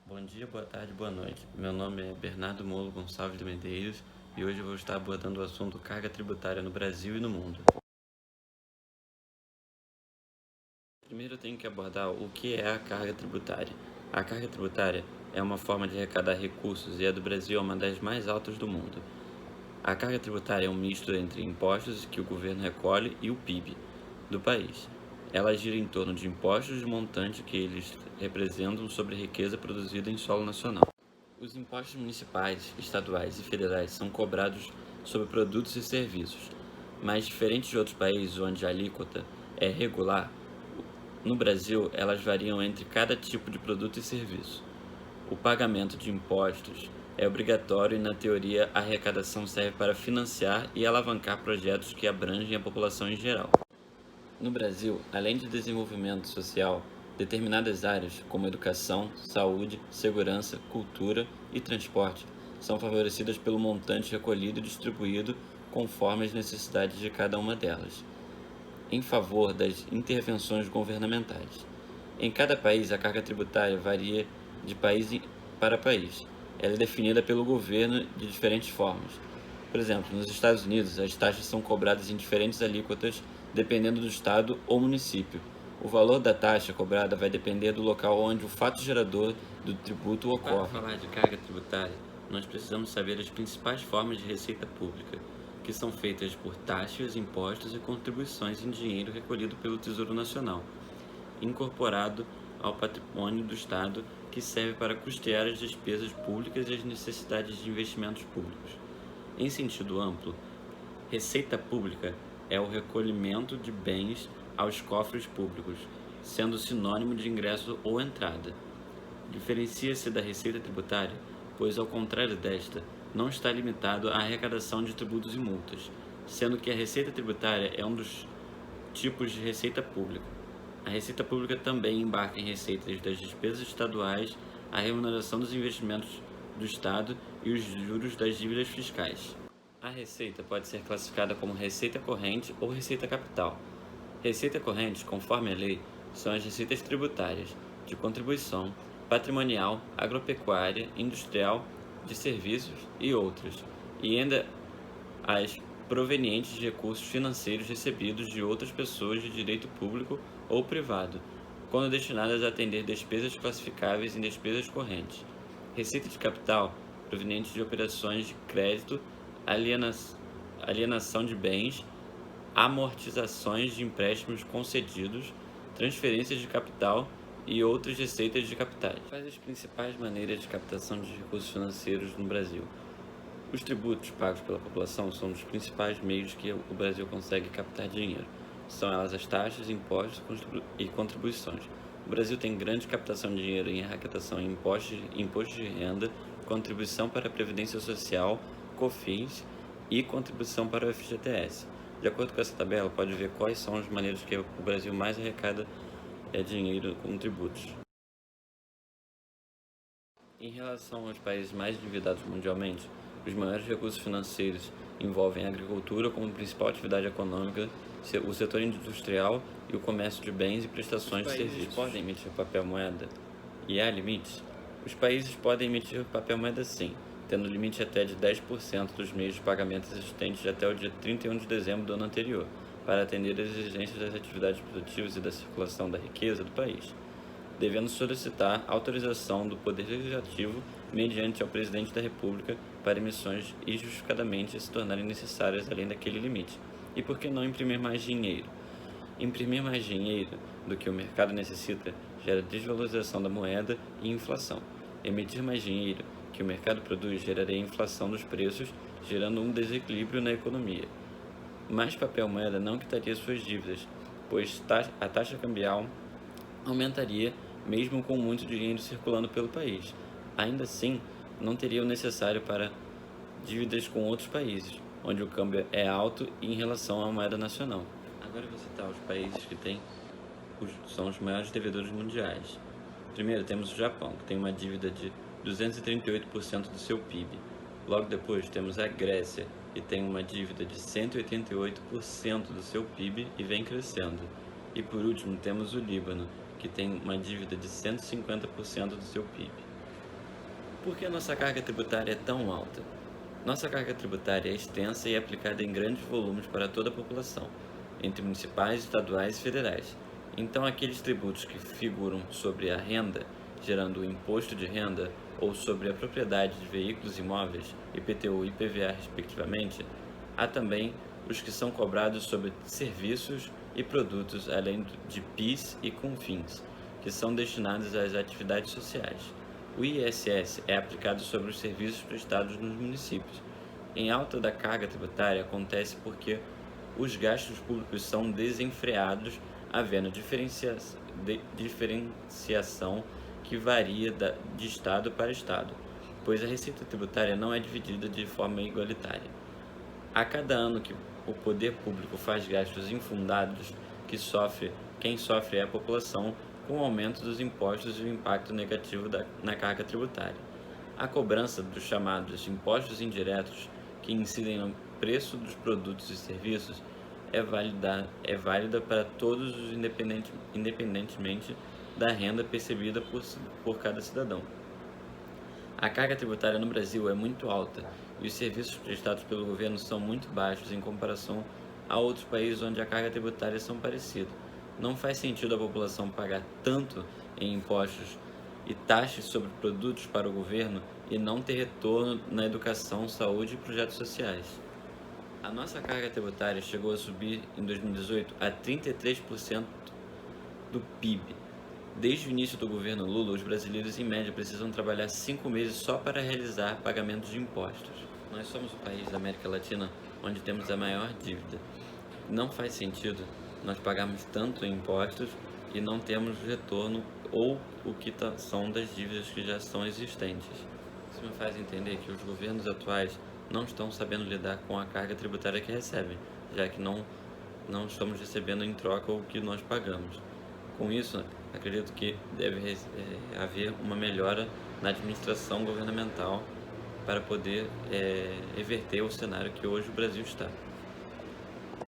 Bom dia, boa tarde, boa noite. Meu nome é Bernardo Molo Gonçalves de Medeiros e hoje eu vou estar abordando o assunto carga tributária no Brasil e no mundo. Primeiro eu tenho que abordar o que é a carga tributária. A carga tributária é uma forma de arrecadar recursos e a do Brasil é uma das mais altas do mundo. A carga tributária é um misto entre impostos que o governo recolhe e o PIB do país. Ela gira em torno de impostos de montante que eles representam sobre a riqueza produzida em solo nacional. Os impostos municipais, estaduais e federais são cobrados sobre produtos e serviços, mas diferente de outros países onde a alíquota é regular, no Brasil elas variam entre cada tipo de produto e serviço. O pagamento de impostos é obrigatório e, na teoria, a arrecadação serve para financiar e alavancar projetos que abrangem a população em geral. No Brasil, além de desenvolvimento social, determinadas áreas, como educação, saúde, segurança, cultura e transporte, são favorecidas pelo montante recolhido e distribuído conforme as necessidades de cada uma delas, em favor das intervenções governamentais. Em cada país, a carga tributária varia de país para país. Ela é definida pelo governo de diferentes formas. Por exemplo, nos Estados Unidos, as taxas são cobradas em diferentes alíquotas dependendo do estado ou município. O valor da taxa cobrada vai depender do local onde o fato gerador do tributo ocorre. Para falar de carga tributária, nós precisamos saber as principais formas de receita pública, que são feitas por taxas, impostos e contribuições em dinheiro recolhido pelo Tesouro Nacional, incorporado ao patrimônio do Estado, que serve para custear as despesas públicas e as necessidades de investimentos públicos. Em sentido amplo, receita pública é o recolhimento de bens aos cofres públicos, sendo sinônimo de ingresso ou entrada. Diferencia-se da receita tributária, pois, ao contrário desta, não está limitado à arrecadação de tributos e multas, sendo que a receita tributária é um dos tipos de receita pública. A receita pública também embarca em receitas das despesas estaduais, a remuneração dos investimentos do Estado e os juros das dívidas fiscais. A receita pode ser classificada como receita corrente ou receita capital. Receita corrente, conforme a lei, são as receitas tributárias, de contribuição, patrimonial, agropecuária, industrial, de serviços e outras, e ainda as provenientes de recursos financeiros recebidos de outras pessoas de direito público ou privado, quando destinadas a atender despesas classificáveis em despesas correntes. Receita de capital, proveniente de operações de crédito, alienação de bens, amortizações de empréstimos concedidos, transferências de capital e outras receitas de capitais. Quais as principais maneiras de captação de recursos financeiros no Brasil? Os tributos pagos pela população são um dos principais meios que o Brasil consegue captar dinheiro. São elas as taxas, impostos e contribuições. O Brasil tem grande captação de dinheiro em arrecadação em imposto de renda, contribuição para a Previdência Social, COFINS e contribuição para o FGTS. De acordo com essa tabela, pode ver quais são as maneiras que o Brasil mais arrecada dinheiro com tributos. Em relação aos países mais endividados mundialmente, os maiores recursos financeiros envolvem a agricultura como principal atividade econômica, o setor industrial e o comércio de bens e prestações de serviços. Os países podem emitir papel moeda e há limites? Os países podem emitir papel moeda sim, tendo limite até de 10% dos meios de pagamento existentes até o dia 31 de dezembro do ano anterior, para atender às exigências das atividades produtivas e da circulação da riqueza do país, devendo solicitar autorização do Poder Legislativo mediante ao Presidente da República para emissões injustificadamente se tornarem necessárias além daquele limite. E por que não imprimir mais dinheiro? Imprimir mais dinheiro do que o mercado necessita gera desvalorização da moeda e inflação. Emitir mais dinheiro que o mercado produz geraria inflação dos preços, gerando um desequilíbrio na economia. Mais papel moeda não quitaria suas dívidas, pois a taxa cambial aumentaria mesmo com muito dinheiro circulando pelo país. Ainda assim, não teria o necessário para dívidas com outros países, onde o câmbio é alto em relação à moeda nacional. Agora eu vou citar os países que são os maiores devedores mundiais. Primeiro temos o Japão, que tem uma dívida de 238% do seu PIB. Logo depois temos a Grécia, que tem uma dívida de 188% do seu PIB e vem crescendo. E por último temos o Líbano, que tem uma dívida de 150% do seu PIB. Por que nossa carga tributária é tão alta? Nossa carga tributária é extensa e aplicada em grandes volumes para toda a população, entre municipais, estaduais e federais. Então, aqueles tributos que figuram sobre a renda, gerando o imposto de renda, ou sobre a propriedade de veículos imóveis, IPTU e IPVA, respectivamente, há também os que são cobrados sobre serviços e produtos, além de PIS e CONFINS, que são destinados às atividades sociais. O ISS é aplicado sobre os serviços prestados nos municípios. Em alta da carga tributária acontece porque os gastos públicos são desenfreados, havendo diferenciação que varia de estado para estado, pois a receita tributária não é dividida de forma igualitária. A cada ano que o poder público faz gastos infundados, quem sofre é a população, com o aumento dos impostos e o impacto negativo na carga tributária. A cobrança dos chamados impostos indiretos, que incidem no preço dos produtos e serviços, é válida para todos independentemente da renda percebida por cada cidadão. A carga tributária no Brasil é muito alta e os serviços prestados pelo governo são muito baixos em comparação a outros países onde a carga tributária são parecidas. Não faz sentido a população pagar tanto em impostos e taxas sobre produtos para o governo e não ter retorno na educação, saúde e projetos sociais. A nossa carga tributária chegou a subir em 2018 a 33% do PIB. Desde o início do governo Lula, os brasileiros em média precisam trabalhar 5 meses só para realizar pagamentos de impostos. Nós somos o país da América Latina onde temos a maior dívida. Não faz sentido nós pagarmos tanto em impostos e não termos retorno ou o quitação das dívidas que já são existentes. Isso me faz entender que os governos atuais não estão sabendo lidar com a carga tributária que recebem, já que não estamos recebendo em troca o que nós pagamos. Com isso, acredito que deve haver uma melhora na administração governamental para poder reverter o cenário que hoje o Brasil está.